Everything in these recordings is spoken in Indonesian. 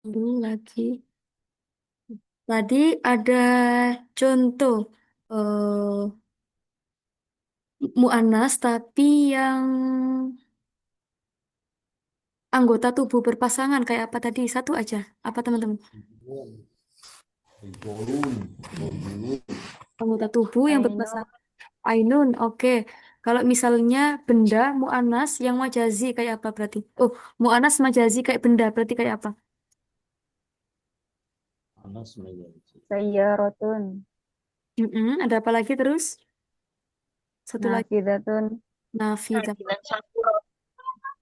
Dulu lagi. Tadi ada contoh muannas tapi yang anggota tubuh berpasangan kayak apa tadi? Satu aja. Apa teman-teman? Anggota tubuh yang Ainun. berpasangan. Ainun, oke. Kalau misalnya benda muannas yang majazi kayak apa berarti? Oh, muannas majazi kayak benda berarti kayak apa? Sayyaratun. Ada apa lagi terus? Satu lagi. Nafidatun. Nafidah.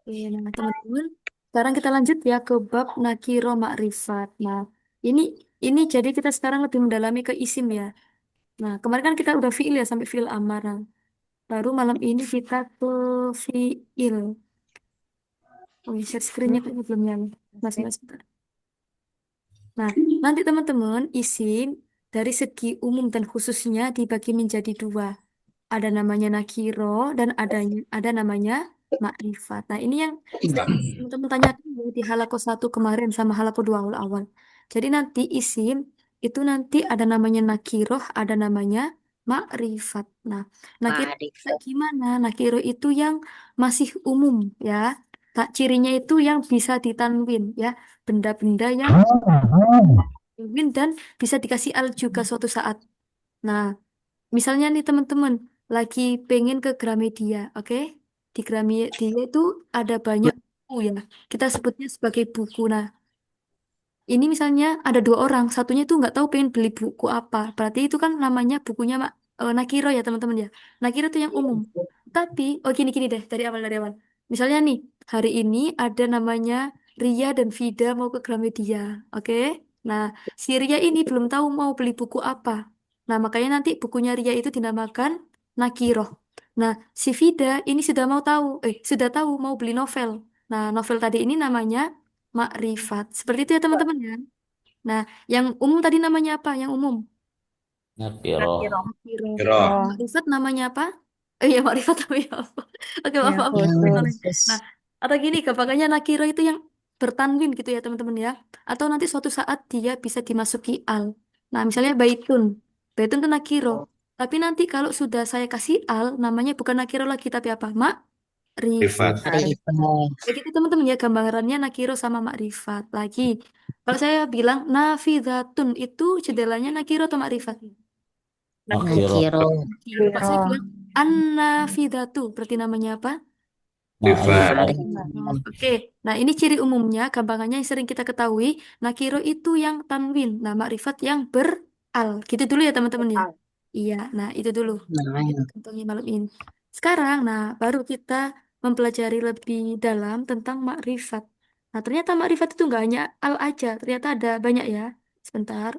Oke, nah teman-teman, sekarang kita lanjut ya ke bab nakiro makrifat. Nah, ini ini jadi kita sekarang lebih mendalami ke isim ya. Nah, kemarin kan kita udah fiil ya sampai fiil amar. Nah, baru malam ini kita ke fiil. Oh, ya, share screen-nya kayaknya belum nyala. Masih masih. Nah, nanti teman-teman isim dari segi umum dan khususnya dibagi menjadi dua. Ada namanya nakiro dan ada namanya makrifat. Nah, ini yang sering teman-teman tanyakan ya di halako satu kemarin sama halako dua awal-awal. Jadi nanti isim itu nanti ada namanya nakiroh, ada namanya makrifat. Nah, nakiro kayak Ma'rifat. gimana? Nakiro itu yang masih umum ya. Tak cirinya itu yang bisa ditanwin ya, benda-benda yang tanwin dan bisa dikasih al juga suatu saat. Nah, misalnya nih teman-teman lagi pengen ke Gramedia, oke? Di Gramedia itu ada banyak buku ya. Kita sebutnya sebagai buku. Nah, ini misalnya ada dua orang, satunya itu nggak tahu pengen beli buku apa. Berarti itu kan namanya bukunya Nakiro ya teman-teman ya. Nakiro itu yang umum. Tapi, oh gini-gini deh dari awal. Misalnya nih, hari ini ada namanya Ria dan Vida mau ke Gramedia, oke? Nah, si Ria ini belum tahu mau beli buku apa. Nah, makanya nanti bukunya Ria itu dinamakan Nakiro. Nah, si Vida ini sudah tahu mau beli novel. Nah, novel tadi ini namanya Makrifat. Seperti itu ya teman-teman ya. Nah, yang umum tadi namanya apa? Yang umum. Nakiro. Nakiro. Makrifat. Oh, Makrifat namanya apa? Iya, makrifat namanya apa? Oke, maaf, yang maaf. khusus. Salah. Nah, atau gini, gampangnya nakiro itu yang bertanwin gitu ya teman-teman ya. Atau nanti suatu saat dia bisa dimasuki al. Nah, misalnya baitun. Baitun itu nakiro. Tapi nanti kalau sudah saya kasih al, namanya bukan nakiro lagi, tapi apa? Makrifat. Rifat. Ma'rifat. Ya gitu teman-teman ya gambarannya nakiro sama makrifat. Lagi, kalau saya bilang nafidatun itu jendelanya nakiro atau makrifat? Nakiro. Nakiro. Nakiro. Kalau saya bilang an-nafidatu berarti namanya apa? Rifat. Ma'rifat. Oke, nah ini ciri umumnya, gampangannya yang sering kita ketahui. Nakiro itu yang tanwin, nah makrifat yang beral. Gitu dulu ya teman-teman ya. Iya, nah itu dulu. Kita Nah, kantongi malam ini. Sekarang, nah baru kita mempelajari lebih dalam tentang makrifat. Nah ternyata makrifat itu nggak hanya al aja, ternyata ada banyak ya. Sebentar,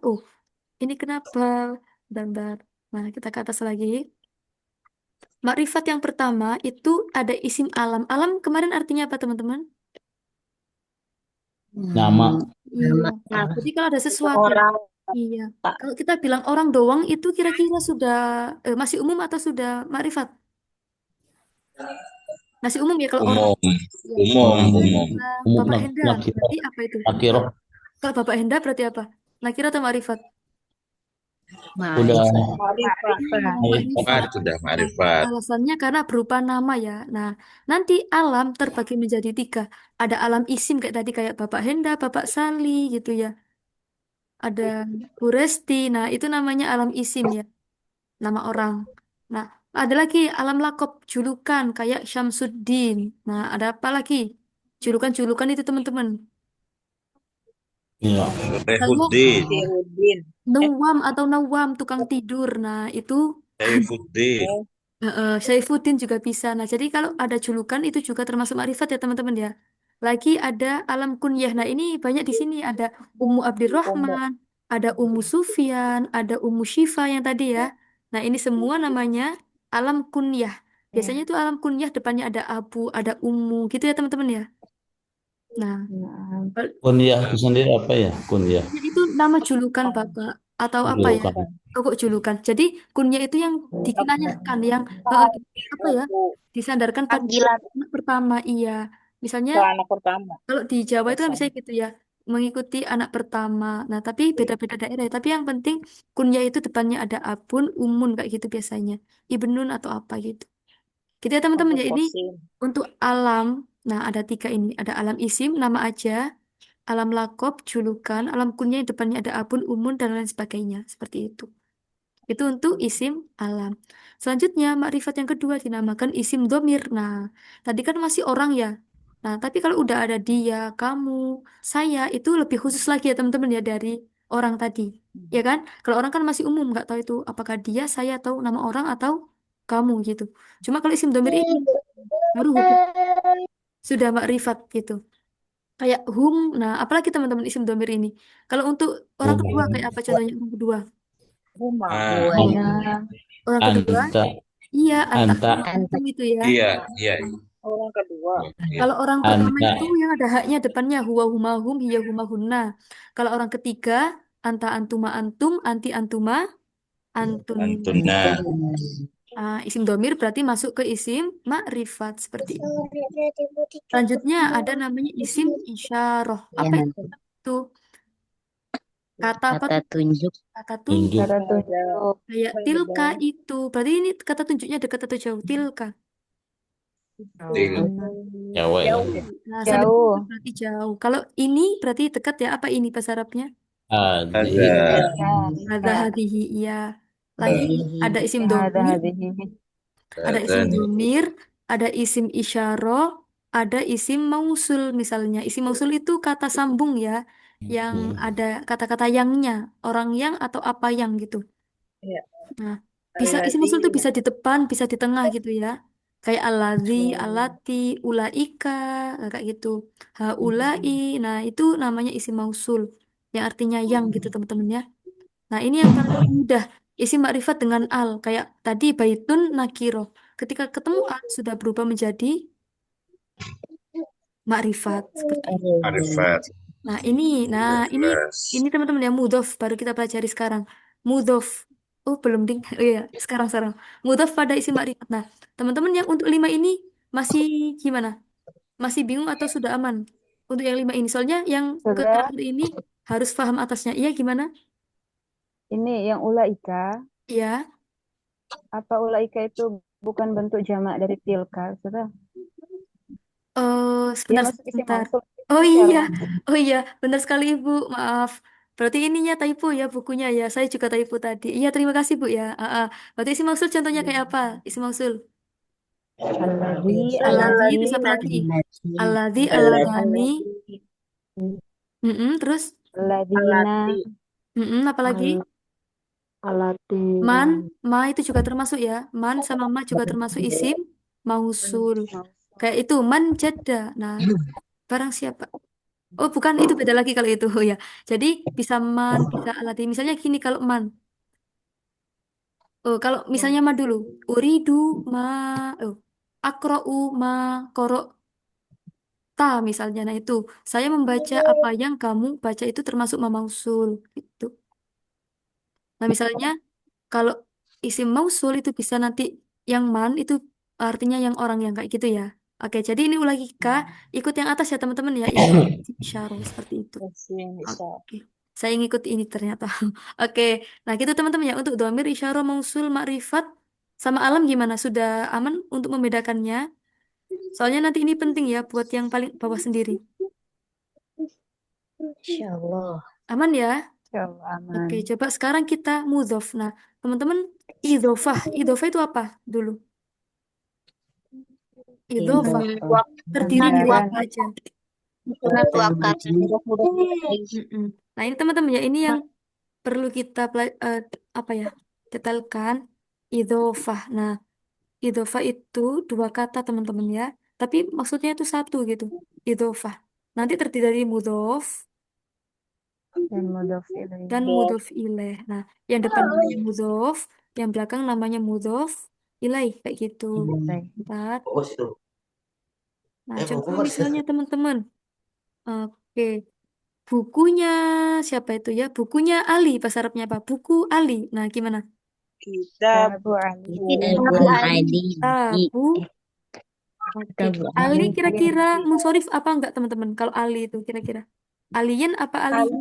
ini kenapa? Bentar. Nah kita ke atas lagi. Makrifat yang pertama itu ada isim alam. Alam kemarin artinya apa teman-teman? Nama. Iya. nama Jadi kalau ada sesuatu, orang. iya. Kalau kita bilang orang doang itu kira-kira sudah masih umum atau sudah makrifat? Masih umum ya kalau orang. Umum. Ya. Umum. Kalau kita Umum. bilang Umum Bapak Henda, nakiro. berarti apa itu? Nakiro. Kalau Bapak Henda berarti apa? Nakira atau makrifat? Udah Ma'rifat. Iya, Rifat makrifat. sudah Nah, Marifat. alasannya karena berupa nama ya. Nah, nanti alam terbagi menjadi tiga. Ada alam isim kayak tadi kayak Bapak Henda, Bapak Sali gitu ya. Ada Bu Resti. Nah, itu namanya alam isim ya, nama orang. Nah, ada lagi alam lakop, julukan kayak Syamsuddin. Nah, ada apa lagi? Julukan-julukan itu teman-teman. Iya. Misalnya Saifuddin. Sirudin. Nuwam atau Nawam, tukang tidur. Nah, itu Saifuddin. Saifuddin juga bisa. Nah, jadi kalau ada julukan itu juga termasuk makrifat ya teman-teman ya. Lagi ada alam kunyah. Nah, ini banyak di sini. Ada Ummu Umu. Abdurrahman, ada Ummu Sufyan, ada Ummu Syifa yang tadi ya. Nah, ini semua namanya alam kunyah. Biasanya itu alam kunyah depannya ada Abu, ada Ummu gitu ya teman-teman ya. Nah, Nah, Kunyah itu sendiri apa ya? Kunyah. kunyah itu nama julukan Bapak atau apa ya? Julukan. Oh, kok julukan. Jadi kunyah itu yang dikenanyakan, yang apa ya? Disandarkan pada panggilan anak pertama, iya. Misalnya ke anak pertama. kalau di Jawa itu kan bisa Pesan. gitu ya. mengikuti anak pertama. Nah, tapi beda-beda daerah. Tapi yang penting kunyah itu depannya ada abun, umun kayak gitu biasanya. Ibnun atau apa gitu. Gitu ya teman-teman Abu ya ini Qasim. untuk alam. Nah, ada tiga ini. Ada alam isim, nama aja, alam lakob, julukan, alam kunyah yang depannya ada abun, umun, dan lain sebagainya. Seperti itu. Itu untuk isim alam. Selanjutnya, makrifat yang kedua dinamakan isim domir. Nah, tadi kan masih orang ya. Nah, tapi kalau udah ada dia, kamu, saya, itu lebih khusus lagi ya teman-teman ya dari orang tadi. Ya kan? Kalau orang kan masih umum, nggak tahu itu apakah dia, saya, atau nama orang, atau kamu gitu. Cuma kalau isim domir ini, baru hukum. Sudah makrifat gitu. Kayak hum, nah apalagi teman-teman isim domir ini. Kalau untuk orang kedua, kayak apa contohnya orang kedua? Huma. Ah, Buana, Orang kedua, anta, iya, anta anta, anta, antum itu ya. iya, iya, Orang kedua. iya. Kalau orang pertama Anta, itu yang ada haknya depannya huwa huma hum hiya huma hunna. Kalau orang ketiga anta antuma antum anti antuma antunna. antuna, Isim domir berarti masuk ke isim makrifat seperti itu. Selanjutnya ada namanya isim isyarah. ya Apa nanti itu? Kata apa kata tuh? tunjuk, Kata tunjuk. tunjuk, Kata tunjuk. Kayak tilka itu. Berarti ini kata tunjuknya dekat atau jauh? Tilka. til, jauh, Jawa ya. Jauh deh. Nah, sampai sini jauh, berarti jauh. Kalau ini berarti dekat ya. Apa ini bahasa Arabnya? Ada, Ada ya, hadihi, iya. Lagi hadihi, ada isim Ada domir, hadihi. ada isim dan domir, ada isim isyarah, ada isim mausul misalnya. Isim mausul itu kata sambung ya, yang ada kata-kata yangnya, orang yang atau apa yang gitu. Ya. Nah, bisa isim mausul itu Alladzina. bisa di depan, bisa di tengah gitu ya. Kayak alladzi, alati, ulaika, nah, kayak gitu. Haulai, nah itu namanya isim mausul, yang artinya yang gitu teman-teman ya. Nah, ini yang paling mudah. Isi makrifat dengan al. Kayak tadi baitun nakiro. Ketika ketemu al sudah berubah menjadi makrifat seperti itu. Arifat. Nah, ini teman-teman ya mudhof baru kita pelajari sekarang. Mudhof. Oh, belum ding. Oh iya, sekarang. Mudhof pada isi makrifat. Nah, teman-teman yang untuk lima ini masih gimana? Masih bingung atau sudah aman? Untuk yang lima ini. Soalnya yang ke Sudah. terakhir ini harus paham atasnya. Iya, gimana? Ini yang ulaika. Iya. Apa ulaika itu bukan bentuk jamak dari tilka? Sudah. Dia Sebentar, masuk isim sebentar. mausul. Oh iya, Isyarah. oh iya, benar sekali Ibu. Maaf. Berarti ininya typo ya bukunya ya. Saya juga typo tadi. Iya, terima kasih Bu ya. Berarti isi mausul contohnya kayak apa? Isi mausul. Alladzi, Aladhi, alladzi, terus apa lagi? allati, Aladhi, aladani. alladzi, Terus, alladzina, apa lagi? al- alladzi. Man, ma itu juga termasuk ya. Man sama ma juga termasuk isim mausul. Kayak itu, man jada. Nah, barang siapa? Oh, bukan, itu beda lagi kalau itu ya. Jadi bisa man, bisa alati. Misalnya gini kalau man. Oh, kalau misalnya ma dulu. Uridu ma oh, akra'u ma ta misalnya. Nah, itu saya membaca apa yang kamu baca itu termasuk ma mausul gitu. Nah, misalnya kalau isim mausul itu bisa nanti yang man itu artinya yang orang yang kayak gitu ya. Oke, jadi ini ulangi Kak, ikut yang atas ya teman-teman ya, ikut isyarah seperti itu. Isim isyarah. Oke, saya ngikut ini ternyata. Oke, nah gitu teman-teman ya untuk domir, isyarah, mausul, makrifat sama alam gimana? Sudah aman untuk membedakannya? Soalnya nanti ini penting ya buat yang paling bawah sendiri. insyaallah, Aman ya? Insyaallah aman. Oke, coba sekarang kita mudhof. Nah, teman-teman, idhofah. Idhofah itu apa dulu? Idhofah idhofah, terdiri dari Pengabaran. apa aja? tamyiz, Mm-mm. Nah, ini teman-teman ya, ini yang perlu kita apa ya? Detailkan idhofah. Nah, idhofah itu dua kata teman-teman ya. Tapi maksudnya itu satu gitu. Idhofah. Nanti terdiri dari mudhof Dan mudhof dan ilaih. mudhof ilaih. Nah, yang depan namanya mudhof, yang belakang namanya mudhof ilaih kayak gitu. Baik. Empat. Nah, contoh misalnya teman-teman. Oke, bukunya siapa itu ya? Bukunya Ali, bahasa Arabnya apa? Buku Ali. Nah, gimana? Kitab kitabun ali, Tabu. Oke. kitabu Ali ali, kira-kira munsorif apa enggak teman-teman? Kalau Ali itu kira-kira. Alien apa ali? Ali,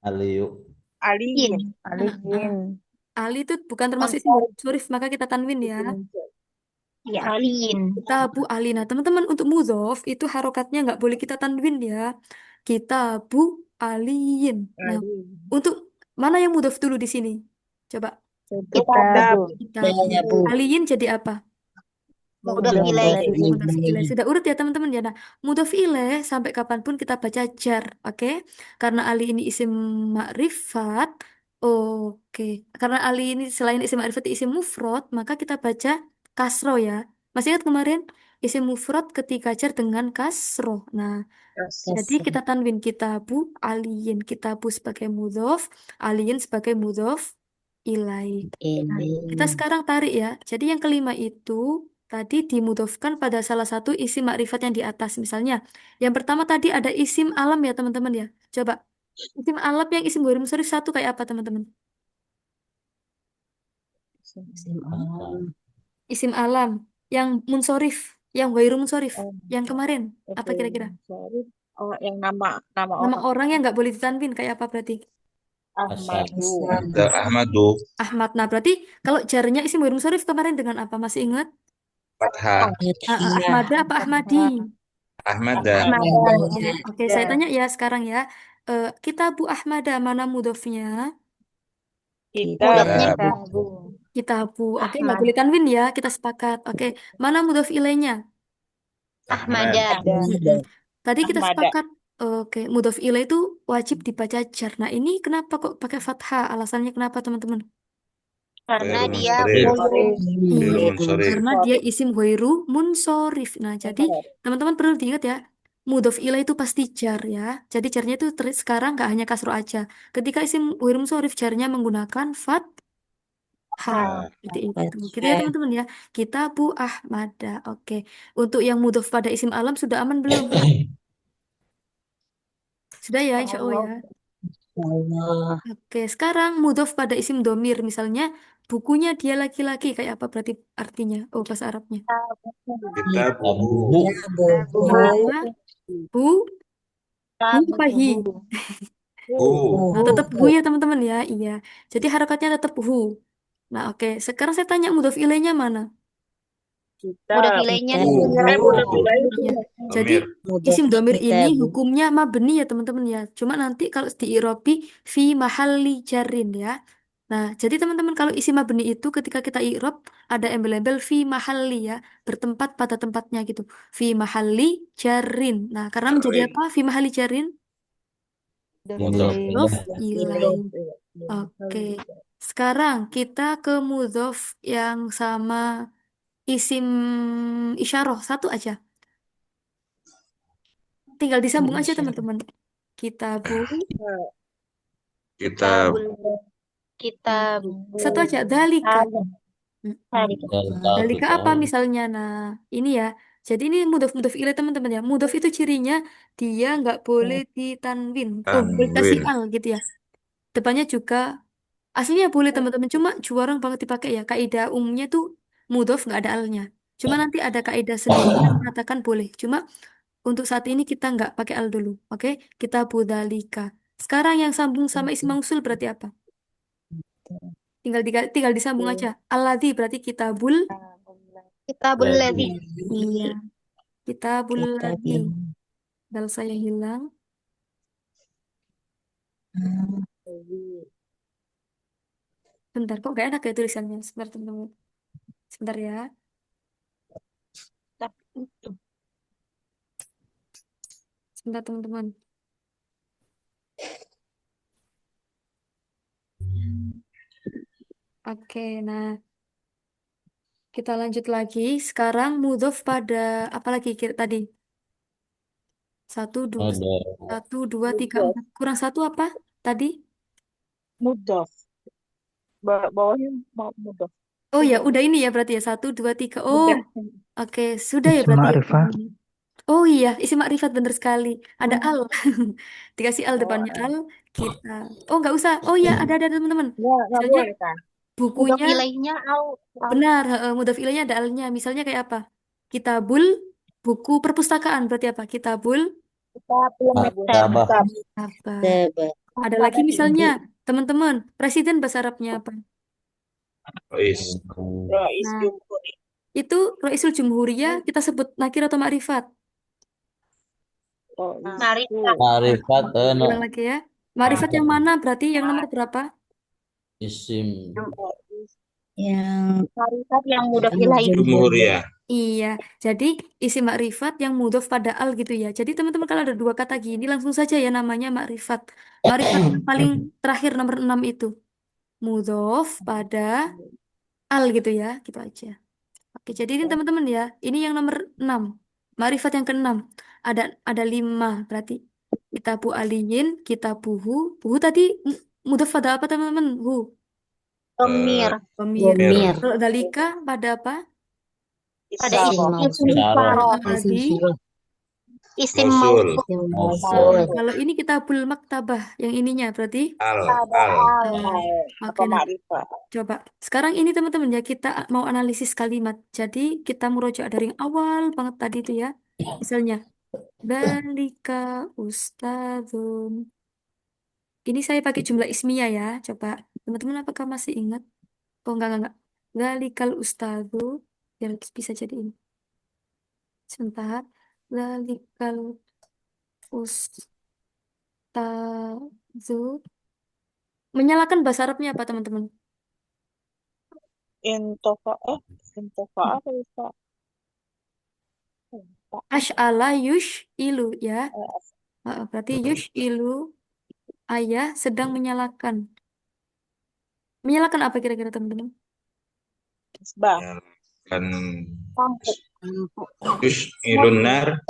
Aliyu. Aliin. Ah, ah. aliin. Ali itu bukan termasuk isim mudhaf, maka kita tanwin ya. Ya, aliin. Kitabu ali. Nah, teman-teman untuk mudhof itu harokatnya nggak boleh kita tanwin ya. Kitabu aliyin. Nah, untuk mana yang mudhof dulu di sini? Coba. Kitabu. Kitabu. Kitabu. Aliyin jadi apa? Mudhof Mudhof ilaih. ilaih. Mudhof ilaih. Sudah urut ya teman-teman ya. Nah, mudhof ilaih sampai kapanpun kita baca jar, oke? Karena Ali ini isim makrifat, oke. Karena Ali ini selain isim makrifat isim mufrad, maka kita baca kasro ya. Masih ingat kemarin isim mufrad ketika jar dengan kasro. Nah, jadi Kasih. kita tanwin kitabu aliyin, kitabu sebagai mudhof, aliyin sebagai mudhof ilaih. Nah, kita Ini. sekarang tarik ya. Jadi yang kelima itu tadi dimudhofkan pada salah satu isim makrifat yang di atas. Misalnya, yang pertama tadi ada isim alam ya teman-teman ya. Coba, isim alam yang isim ghairi munsharif satu kayak apa teman-teman? Isim alam. Isim alam yang munsorif, yang ghairu munsorif, yang kemarin. Apa kira-kira? Oh, yang nama Nama orang orang yang nggak boleh ditanwin kayak apa berarti? Ahmadu. Ada Ahmadu. Ahmad. Nah, berarti kalau jarnya isim ghairi munsharif kemarin dengan apa? Masih ingat? Fathah. Fathiyah. Ahmada apa Ahmadi? Ahmada. Ahmada. Oke, saya tanya ya sekarang ya. Kita Bu Ahmada, mana mudofnya? Kita Mudhofnya Kitabu. Kita Bu. Oke, nggak Ahmad. boleh tanwin ya, kita sepakat. Oke, mana mudof ilaihnya? Ahmad. Ahmada. Ada. Mm-mm. Tadi kita Ahmada. sepakat. Oke, mudof ilaih itu wajib dibaca jar. Nah, ini kenapa kok pakai fathah? Alasannya kenapa, teman-teman? Karena Ghairu dia munsharif. Sorif. Ghairu Iya, munsharif. karena dia isim ghairu munsorif. Nah, jadi teman-teman perlu diingat ya, mudhof ilaih itu pasti jar ya. Jadi jarnya itu sekarang nggak hanya kasro aja. Ketika isim ghairu munsorif jarnya menggunakan Ah, seperti itu. Gitu ya teman-teman ya. Kita Bu Ahmada. Oke. Untuk yang mudhof pada isim alam sudah aman belum? Sudah ya, insya Allah ya. Allah. Oke, sekarang mudhof pada isim domir. Misalnya bukunya dia laki-laki. Kayak apa berarti artinya? Oh, bahasa Arabnya. kita buku. Ya, bubu. Ya, bu, hu apa hi? Nah, tetap hu Bubu. ya teman-teman ya. Iya. Jadi harokatnya tetap hu. Nah, oke. Sekarang saya tanya mudhof ilaihnya mana? Kita Mudhof ilaihnya mudhof bubu. ilaih itu Ya. Jadi Domir. isim Mudhofnya domir ini kitabu. hukumnya mabni ya teman-teman ya. Cuma nanti kalau di irobi fi mahalli jarin ya. Nah, jadi teman-teman kalau isim mabni itu ketika kita irob ada embel-embel fi mahalli ya, bertempat pada tempatnya gitu. Fi mahalli jarin. Nah, karena menjadi Jarin. apa? Fi mahalli jarin Mudhof. mudhof ilaih. Ilaih. Oke. Sekarang kita ke mudhof yang sama isim isyarah satu aja. Tinggal disambung aja teman-teman. Kitabu. Kita Kitabu. Satu aja. Dalika. Hari. Dalika apa misalnya? Nah, ini ya. Jadi ini mudhof ilaih teman-teman ya. Mudhof itu cirinya dia nggak boleh ditanwin. Oh, boleh kasih tanwin. al gitu ya. Depannya juga aslinya boleh teman-teman. Cuma jarang banget dipakai ya. Kaidah umumnya tuh mudhof nggak ada alnya. Cuma nanti ada kaidah sendiri yang mengatakan boleh. Cuma untuk saat ini kita nggak pakai al dulu. Oke? Kita budalika. Sekarang yang sambung sama isim mausul berarti apa? Tinggal disambung aja. Alladzi berarti kitabul. Kitabul ladzi. Iya. Kitabul ladzi. Kitabul. Dal saya hilang. Bentar, kok gak enak ya tulisannya? Sebentar, teman-teman. Sebentar ya. Sebentar, teman-teman. Oke, nah kita lanjut lagi. Sekarang mudhof pada apa lagi tadi? Satu, dua, Ada satu, dua, tiga, empat. Kurang satu apa tadi? mudhof. Bawahnya mudhof. Oh ya, udah ini ya berarti ya. Satu, dua, tiga. Oh, Udah. oke. Sudah ya Isim berarti ya. ma'rifah. Oh iya, isim makrifat bener sekali. Ada al. Dikasih al depannya al. Kita. Oh nggak usah. Oh iya, ada teman-teman. Nggak Misalnya boleh kan? Mudhof bukunya ilaihnya au. benar. Mudhaf ilaihnya ada alnya. Misalnya kayak apa? Kitabul, buku perpustakaan. Berarti apa? Kitabul. Kita belum Maktabah. Apa? Tabah. Ada lagi misalnya, teman-teman, presiden bahasa Arabnya apa? Rois. Rais Nah, Jumhuri. itu Raisul Jumhuriyah kita sebut nakir atau makrifat? Rais Marifat. Marifat Ulang lagi ya. Makrifat yang mana berarti yang nomor berapa? isim Yang marifat yang mudah ilahi. Jumhuriyah. Iya, jadi isi makrifat yang mudhof pada al gitu ya. Jadi teman-teman kalau ada dua kata gini langsung saja ya namanya makrifat. Makrifat yang paling terakhir nomor 6 itu. Mudhof pada al gitu ya, gitu aja. Oke, jadi ini teman-teman ya, ini yang nomor 6. Makrifat yang keenam. Ada 5 berarti. Kitabu aliyin, kitabuhu. Buhu tadi mudhof pada apa teman-teman? Hu. Domir. Pemir. Mir. Kalau dalika pada apa? Pada Isyarah. isim Isyarah. isyarah. Tadi. Isim Mausul. mausul. Kalau ini kitabul maktabah, yang ininya berarti. Al. Ada Al. al. Oke, Apa nah, makrifat? coba. Sekarang ini teman-teman ya, kita mau analisis kalimat. Jadi kita merujuk dari yang awal banget tadi itu ya. Misalnya, dalika ustadzun. Ini saya pakai jumlah ismiyah ya. Coba, teman-teman apakah masih ingat? Oh, enggak. Dalikal ustadzu. Biar bisa jadi ini. Sebentar. Dalikal ustadzu. Menyalakan bahasa Arabnya apa, teman-teman? Intofa apa bisa? Ash'ala yush ilu ya. Berarti yush ilu ayah sedang menyalakan. Menyalakan apa kira-kira teman-teman? Misbah. Dan Lampu. Yush'ilun nar.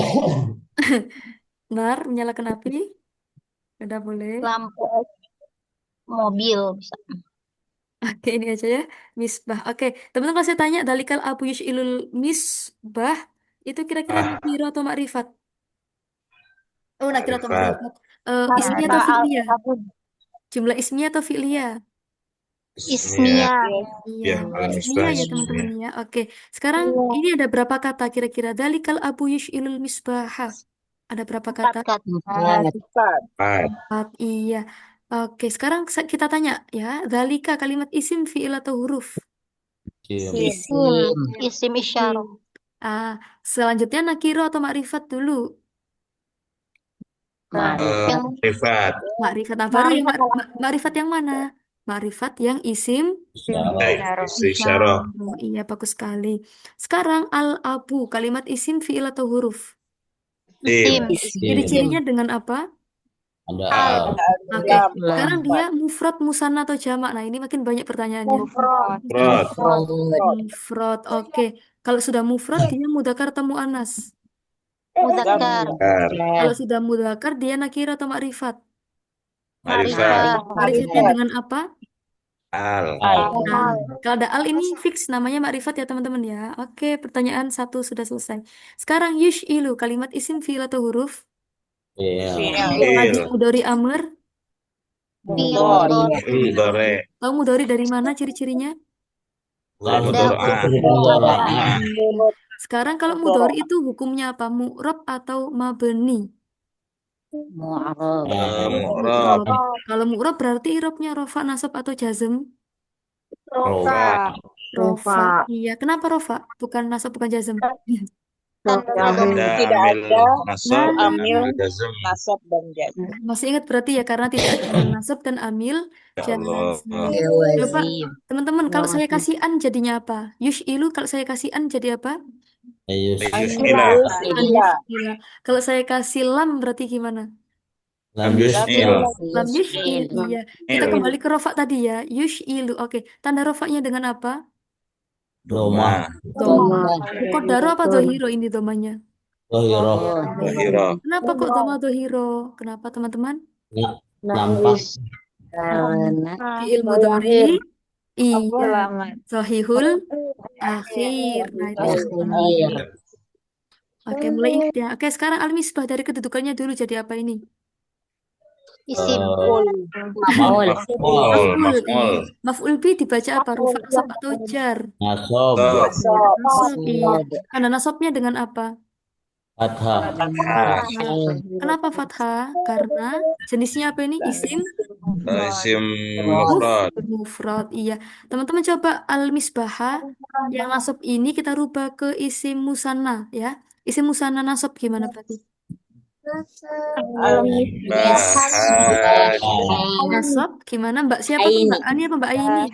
Nar, menyalakan api. Udah boleh. Lampu mobil bisa. Oke, ini aja ya. Misbah. Oke, teman-teman kalau saya tanya dalikal abu yush ilul misbah itu kira-kira Ah, nakiro atau makrifat? Oh, nakiro atau Makrifat. makrifat. Ismiyah atau Marifat fi'liyah? Abu Jumlah ismiyah atau fi'liyah? Ismiyah. Ismiyah. Iya, Ya, ismiyah al-misbah ya teman-teman ismiyah. ya. Oke, sekarang ini ada berapa kata kira-kira? Dalikal abu yush ilul misbah. Ada berapa kata? 4 kata. Empat. 4. 4, iya. Oke, sekarang kita tanya ya. Dalika kalimat isim, fi'il atau huruf? isim Isim. Isim isyarah. Ah, selanjutnya nakiro atau makrifat dulu. Yang Makrifat. Makrifat. Nah, baru yang makrifat yang mana? Makrifat yang isim isyarah Isyarah. Oh, iya, bagus sekali. Sekarang al-abu, kalimat isim, fi'il atau huruf? Tim. isim. Ciri-cirinya dengan apa? ada Al. Oke, sekarang dia mufrad, musanna atau jamak. Nah, ini makin banyak pertanyaannya. Rod. Mufrad. Oke, kalau sudah mufrad dia mudzakkar atau muannas. Mudzakkar. Kar. Kalau sudah mudzakkar dia nakir atau makrifat. Marifat. Makrifat dengan apa? Al. Nah, kalau ada al ini fix namanya makrifat ya teman-teman ya. Oke, pertanyaan 1 sudah selesai. Sekarang yush'ilu kalimat isim fi'il atau huruf? Madi Il. mudhari amr. Fi'il. Mudore. Tahu mudhari dari mana ciri-cirinya? Mudora'ah. Sekarang kalau mudhari itu hukumnya apa? Mu'rab atau mabni? Mu'rab. Mu'rab. Kalau mu'rab berarti irobnya rofa, nasab atau jazm? Rofa. Rofa. Iya, kenapa rofa? Bukan nasab, bukan jazm. Ada Tidak amil ada nasab dan amil amil jazm. nasab dan jazm. Masih ingat berarti ya karena tidak ada amil nasab dan amil Ya jazm. Allah. Coba teman-teman kalau saya kasih an jadinya apa? Yush'ilu kalau saya kasih an jadi apa? Yush'ila. An yush'ila. Kalau saya kasih lam berarti gimana? Lam yush'il. Lam yush'il. Iya. Kita Il. kembali ke rofa tadi ya. Yush'ilu. Oke. Tanda rofanya dengan apa? Doma. Doma. Kok daro apa dohiro ini domanya? Dohiro. Kenapa kok doma dohiro? Kenapa teman-teman? nampak Fi'il mudhari. Iya. Sahihul akhir. Nah, itu. Oke, mulai ingat ya. Oke, sekarang al-misbah dari kedudukannya dulu jadi apa ini? Isim. maf'ul Maf'ul. Iya. Maf'ul bi dibaca apa? Rufa, nasab atau jar? nasab Nasab. Iya. Tanda nasabnya dengan apa? Fathah. Fathah. Kenapa fathah? Karena jenisnya apa ini? Isim Isim muf mufrad. mufrad. Iya. Teman-teman coba al-misbahah yang nasab ini kita rubah ke isim musanna ya. Isim musanna nasab gimana berarti? Bahas. Nasab gimana? Mbak siapa tuh? Mbak Aini. Ani apa Mbak Aini?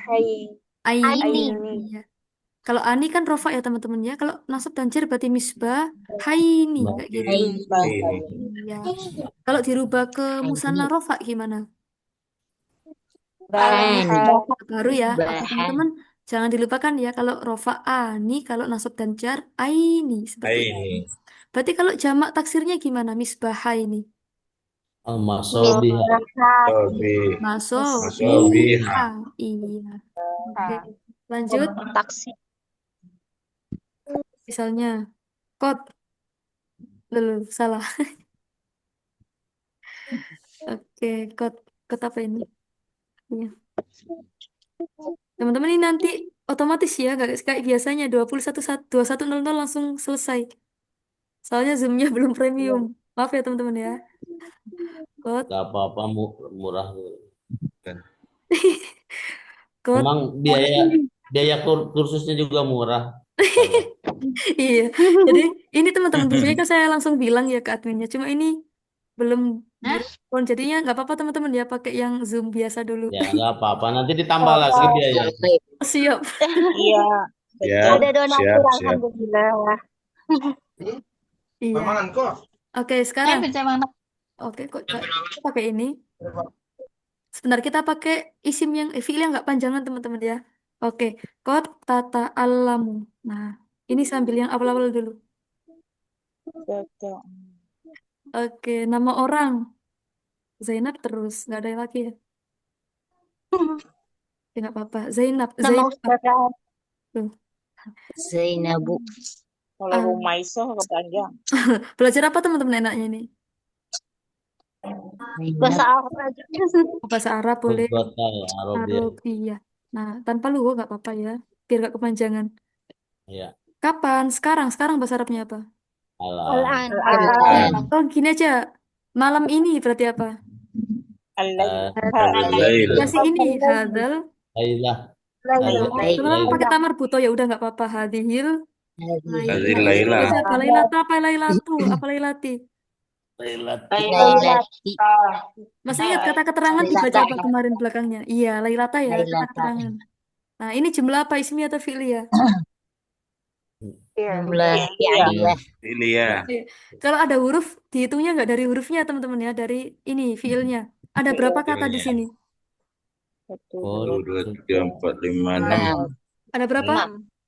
Aini. Aini. Iya. Kalau Ani kan rofa ya teman-teman ya. Kalau nasab dan jar berarti misbah haini kayak gitu. Aini. Iya. Kalau dirubah ke musanna Aini. rofa gimana? Hani. Baru ya. Oke Bahan. teman-teman jangan dilupakan ya kalau rofa ani, kalau nasab dan jar aini seperti itu. Ini. Berarti kalau jamak taksirnya gimana? Misbah ini. Masobiha. Sobi. Masobiha. Masobiha. Iya. Oke. Lanjut. Taksi. Misalnya kot. Lalu salah. Oke, kot kot apa ini? Iya. Teman-teman ini nanti otomatis ya, nggak kayak biasanya 2100 langsung selesai. Soalnya Zoom-nya belum premium. Maaf ya teman-teman ya. Kot, Gak apa-apa murah. kot. Emang biaya biaya kursusnya juga murah. Iya. Jadi ini teman-teman biasanya kan saya langsung bilang ya ke adminnya. Cuma ini belum direspon. Jadinya nggak apa-apa teman-teman ya pakai yang Zoom biasa dulu. Ya nggak apa-apa. Nanti ditambah lagi biaya. Siap. Iya. Ya, Ada donasi, siap. alhamdulillah. Iya. Oke, sekarang. Oke, kok kita pakai ini. Sebentar kita pakai isim yang fiil yang nggak panjangan teman-teman ya. Oke, kot tata alamu. Nah, ini sambil yang awal-awal dulu. Cocok. Oke, nama orang Zainab terus nggak ada lagi ya. Ya nggak apa-apa. Zainab, Nama Zainab. Ustazah. Tuh. Zainabu. Kalau Ah, Rumaiso kepanjang. belajar apa teman-teman enaknya ini? Bahasa Zainab. Arab aja. Bahasa Arab boleh, Lugata ya, Arabia. Arab iya. Nah, tanpa lu nggak apa-apa ya, biar gak kepanjangan. Ya, Kapan? Sekarang. Sekarang bahasa Arabnya apa? alam. Al-An. Oh, gini aja. Malam ini berarti apa? Al-Lail. Kasih ini hadal. Lailah. Teman-teman pakai Lailah. tamar buto ya udah nggak apa-apa. Hadihil. Hadhil Laila. Laila. Baca apa? Lailata apa Lailatu? Apa Lailati? Lailah. Lailati. Masih ingat kata keterangan dibaca apa kemarin belakangnya? Iya, Lailata ya, kata Lailata. keterangan. Nah, ini jumlah apa? Ismi atau fi'li ya? Jumlah Iya. fi'liyah. Ilya. Iya. Kalau ada huruf, dihitungnya nggak dari hurufnya teman-teman ya, dari ini fi'ilnya. Ada berapa kata di sini? 1, 2, 3, 4, 5, 6. 6. Ada berapa?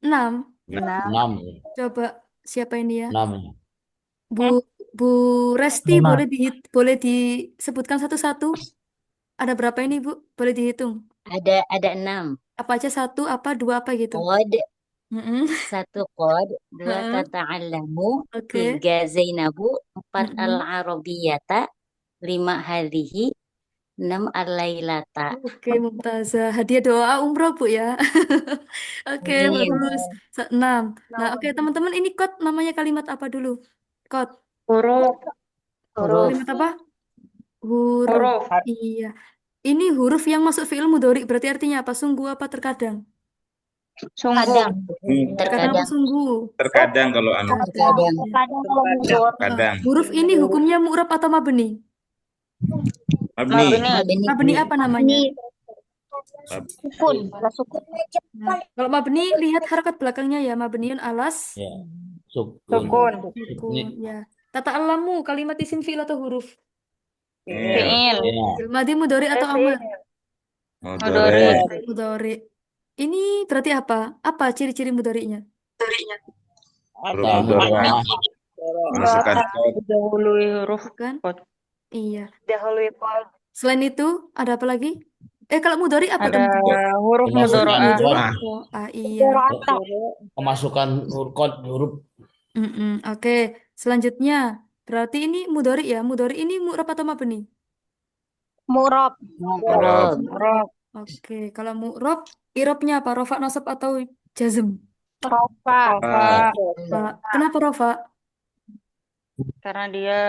6. 6. Coba siapa ini ya? 6. Bu Bu Resti boleh disebutkan satu-satu? Ada berapa ini Bu? Boleh dihitung? Ada 6. Apa aja satu, apa dua, apa gitu? Qad. Mm-mm. 1 qad. 2 Heeh. tata'allamu. Oke. 3 Zainabu. 4 Mm-mm. al-Arabiyata. 5 hadhihi. 6 al-Lailata. Oke, Mumtazah. Hadiah doa umroh Bu ya. Oke, Amin. bagus. 6. Nah, oke teman-teman ini kot namanya kalimat apa dulu? Kot. Huruf. Kalimat apa? Huruf. Iya. Ini huruf yang masuk fi'il mudhari berarti artinya apa? Sungguh apa terkadang? Kadang. Terkadang apa Terkadang. sungguh? Terkadang kalau Terkadang. kadang. Huruf ini hukumnya mu'rab atau mabni? Mabni. Mabni apa namanya? Sukun. Sukun. Nah, kalau mabni lihat harakat belakangnya ya, mabniun alas Ya. Sukun. sukun ya. Tata alamu kalimat isim fi'il atau huruf? Fi'il. Madi mudhari atau amar? Mudhari. Mudhari. Ini berarti apa? Apa ciri-ciri mudhari'nya? Huruf mudhari. Masukkan kot. Dahului huruf Kan? kot. Iya. Dahului qad. Selain itu ada apa lagi? Kalau mudhari apa Ada teman-teman? huruf Kemasukan mudhari'ah. kot. Iya. Kemasukan huruf. Mm-mm. Oke. Selanjutnya berarti ini mudhari ya. Mudhari ini mu'rab atau mabni? Murab. Murab. Oke. Kalau mu'rab, i'rabnya apa? Rofa, nasab atau jazm? Rofa. Kenapa rofa? Karena dia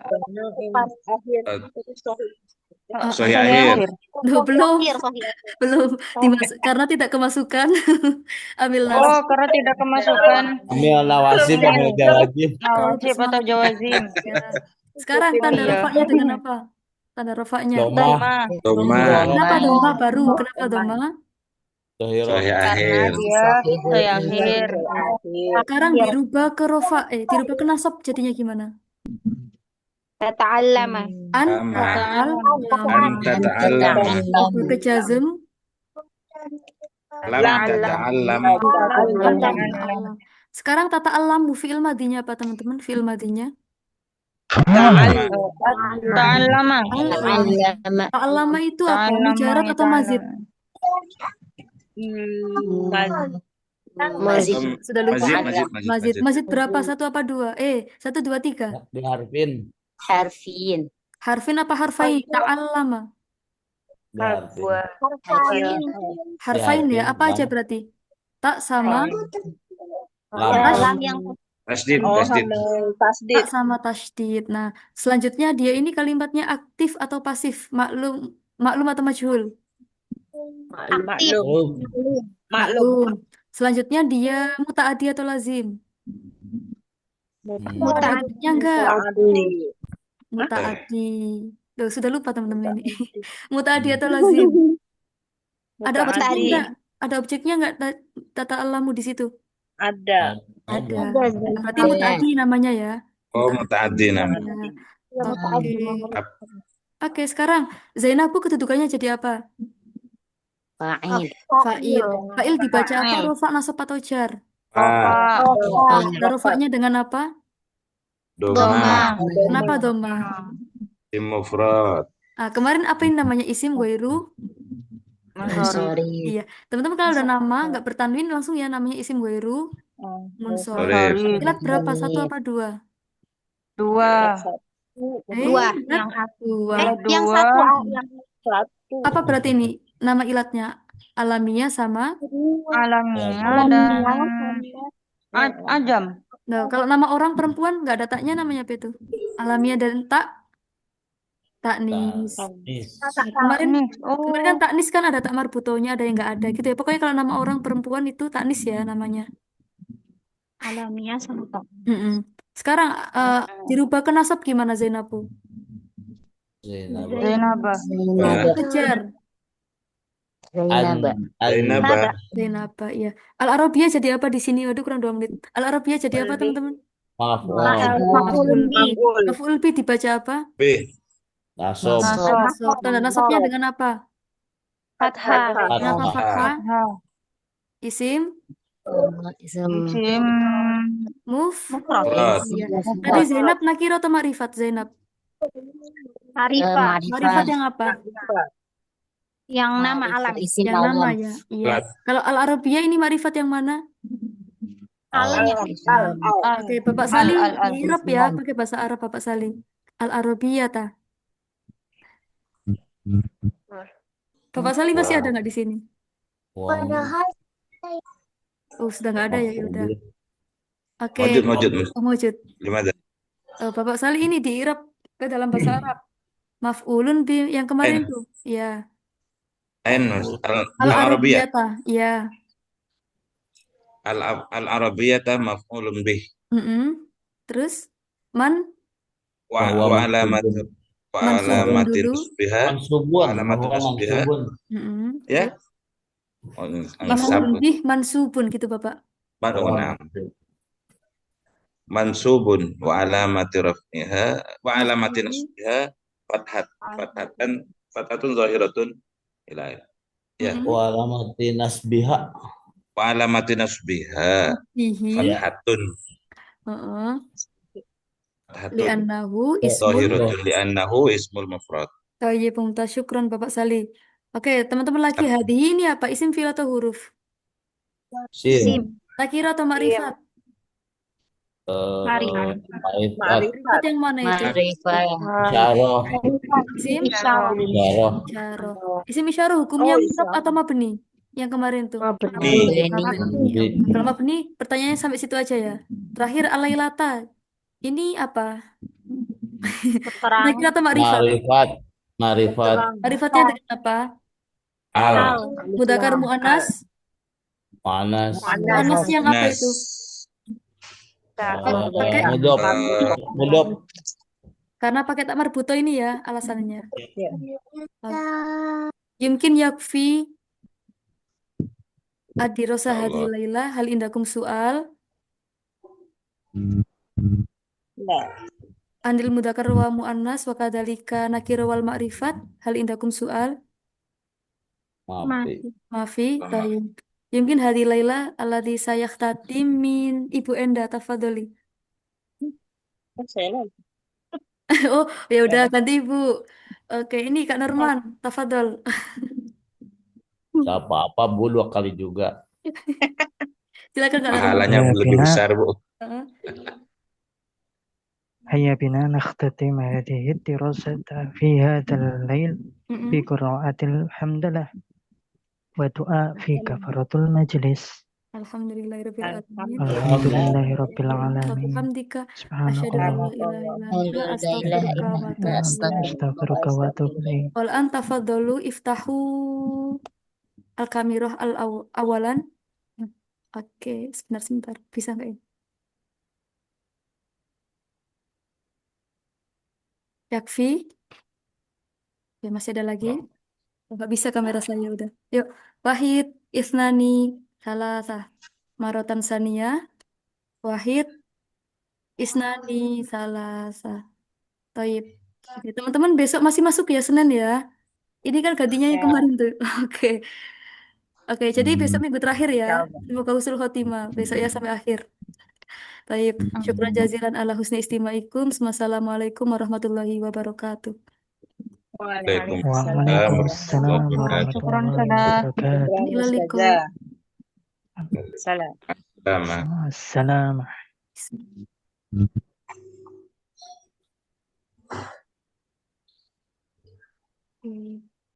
Akhir. Sahih sahih akhir. akhir. Loh, belum, Sohir. belum karena tidak kemasukan. Ambil nas. Oh, karena tidak kemasukan Ambil nawasib ambil jawazim. Kalau nawasib atau semangat. jawazim. Ya. Sekarang tanda Iya. rofaknya dengan apa? Tanda rofaknya. Doma. Doma. Doma. Kenapa doma baru? Kenapa doma? Sohiro. Sahih Karena akhir. dia sahih akhir. Sekarang dirubah ke rofa, dirubah ke nasab jadinya gimana? Tata'allama. An Sama. ta'al Anta ta'allam. pakai jazm Lam tata'allam. ta'allam. Sekarang tata alam fi'il madinya apa teman-teman? Fi'il madinya Ta'allama. Ta'allama. Ta'allama. ta'allama itu apa? Ta'allama Mujarad atau mazid? Mazid. Sudah lupa. Mazid. Mazid. Mazid berapa? Satu apa dua? 1, 2, 3. Diharfin. Harfin. Harfin apa harfain? Ta'allama. Diharfin. Harfain ya. Diharfin, Apa aja lam. berarti? Tak sama Lam yang Tasdid. tak sama tasdid. Nah, selanjutnya dia ini kalimatnya aktif atau pasif? Maklum atau majhul? aktif. Maklum. Selanjutnya dia mutaaddi atau lazim? Mutaaddinya enggak? Mutaaddi. Loh, sudah lupa teman-teman ini. Mutaaddi atau lazim? Ada objeknya enggak? Ada objeknya enggak tata alamu di situ? Ada. Ada. Berarti mutaaddi namanya ya. Oh, muta'addi namanya. Ya. Oke, sekarang Zainabu kedudukannya jadi apa? Fa'il. Fa'il. Fa'il dibaca apa? Rofa, nasab atau jar? Ah, Ada rofaknya dengan apa? doma. Kenapa doma? Isim mufrad. Kemarin apa ini namanya? Isim ghairu? Mansori. Iya. Teman-teman kalau udah nama nggak bertanwin langsung ya namanya isim ghairu munsharif. Sorry. Ilat berapa? 1 apa 2? 2. Dua. Ilat dua. Yang satu Apa berarti ini? Nama ilatnya alamiah sama? Alamiah dan ajam. Nah, kalau nama orang perempuan nggak ada taknya namanya apa itu? Alamiah dan taknis. Nah, kemarin kan taknis kan ada tak marbutonya, ada yang nggak ada gitu ya. Pokoknya kalau nama orang perempuan itu taknis ya namanya. alamiah sama tak. Mm-mm. Sekarang dirubah ke nasab gimana Zainabu? Zainabah. Kejar. Zainabah. Zainabah, iya. Al-Arabiyah jadi apa di sini? Waduh, kurang 2 menit. Al-Arabiyah jadi apa teman-teman? Maf'ul. Maf'ul bi dibaca apa? B. Nasob. Nasab. Tanda nasabnya dengan apa? Fathah. Kenapa fathah? Isim? Ism. Isim Mufrad. Iya. Tadi Zainab nakiro atau makrifat Zainab? Arifah. Makrifat yang apa? Yang nama alam. Isim Yang nama alam. ya. Iya. Kalau Al-Arabiyah ini makrifat yang mana? Alam. Oke, Bapak Salih Al. di Arab ya, pakai bahasa Arab Bapak Salih. Al-Arabiyah ta. Bapak Salih masih ada nggak di sini? Oh, sudah nggak ada ya, ya udah. Oke. Mawjud. Oh, mawjud. Gimana? Bapak Salih ini di Arab ke dalam bahasa Arab. Maf'ulun bi yang kemarin Ain. tuh. Ya. Ain, Mas. Al-Arabiyah. Al-Arabiyah ta. Ya. Al-Arabiyah maf'ulun bih. Terus man Wa alamat wa mansubun alamatin dulu. nasbiha. Mansubun. Alamatin nasbiha. Ya. Oh, Maf'ulun bih mansubun gitu Bapak. Mansubun wa alamati raf'iha wa alamati nasbiha fathatun zahiratun ila ya Wa alamati nasbiha. wa alamati nasbiha fathatun li'annahu ismul zahiratun li'annahu ismul mufrad. Thayyib, mumtaz, syukran Bapak Salih. Oke, teman-teman lagi hadi ini apa? Isim fi'il atau huruf? Sim. Nakira atau makrifat? Makrifat yang mana itu? Makrifah. Isim Isyarah. isyarah. Isim isyarah hukumnya mu'rab atau mabni? Yang kemarin tuh. Mabni. Kalau mabni, pertanyaannya sampai situ aja ya. Terakhir alailata. Ini apa? Keterangan. Nakir atau makrifat? Ma'rifat. Ma'rifat. Marifatnya dengan apa? Al. Al. Mudzakkar muannas. Panas. Muannas yang apa itu? Pakai Mudop. Mudop. karena pakai tak marbuto ini ya alasannya. Yumkin yakfi adirosa hadi laila hal indakum soal andil mudzakkar wa muannas wa kadzalika nakir wal ma'rifat hal indakum soal Mafi. maafi tayyib. Yumkin hadi laila alladhi sayahtati min Ibu Enda tafadholi. Oh, ya udah ganti Ibu. Oke, ini Kak Norman, tafadhol. Gak apa-apa, Bu, 2 kali juga. Silakan Kak Norman. Pahalanya lebih besar, Bu. Heeh. هيا بنا نختتم هذه الدراسة في هذا الليل Mm-mm. بقراءة الحمد لله ودعاء في كفارة المجلس. Alhamdulillahirabbil alamin. الحمد لله رب Wa العالمين. bihamdika سبحانك asyhadu an اللهم la ilaha illa anta La ilaha astaghfiruka wa atubu ilaik. أستغفرك وأتوب إليك. Wal an tafadhalu iftahu al-kamirah awalan. Oke, sebentar. Bisa nggak ini? Yakfi? Ya, masih ada lagi? Oh, nggak bisa kamera saya udah. Yuk, Wahid, Isnani, Salasah, Marotan Sania, Wahid, Isnani, Salasah. Toib. Oke, teman-teman besok masih masuk ya Senin ya. Ini kan gantinya yang kemarin tuh. Oke. Oke, jadi besok minggu terakhir ya. Semoga husnul khotimah. Besok ya sampai akhir. Taib. Syukran jazilan ala husni istimaikum. Wassalamualaikum warahmatullahi wabarakatuh. Waalaikumsalam Waalaikumsalam warahmatullahi warahmatullahi wabarakatuh. Ilalikum. wabarakatuh. Assalamualaikum. Hmm.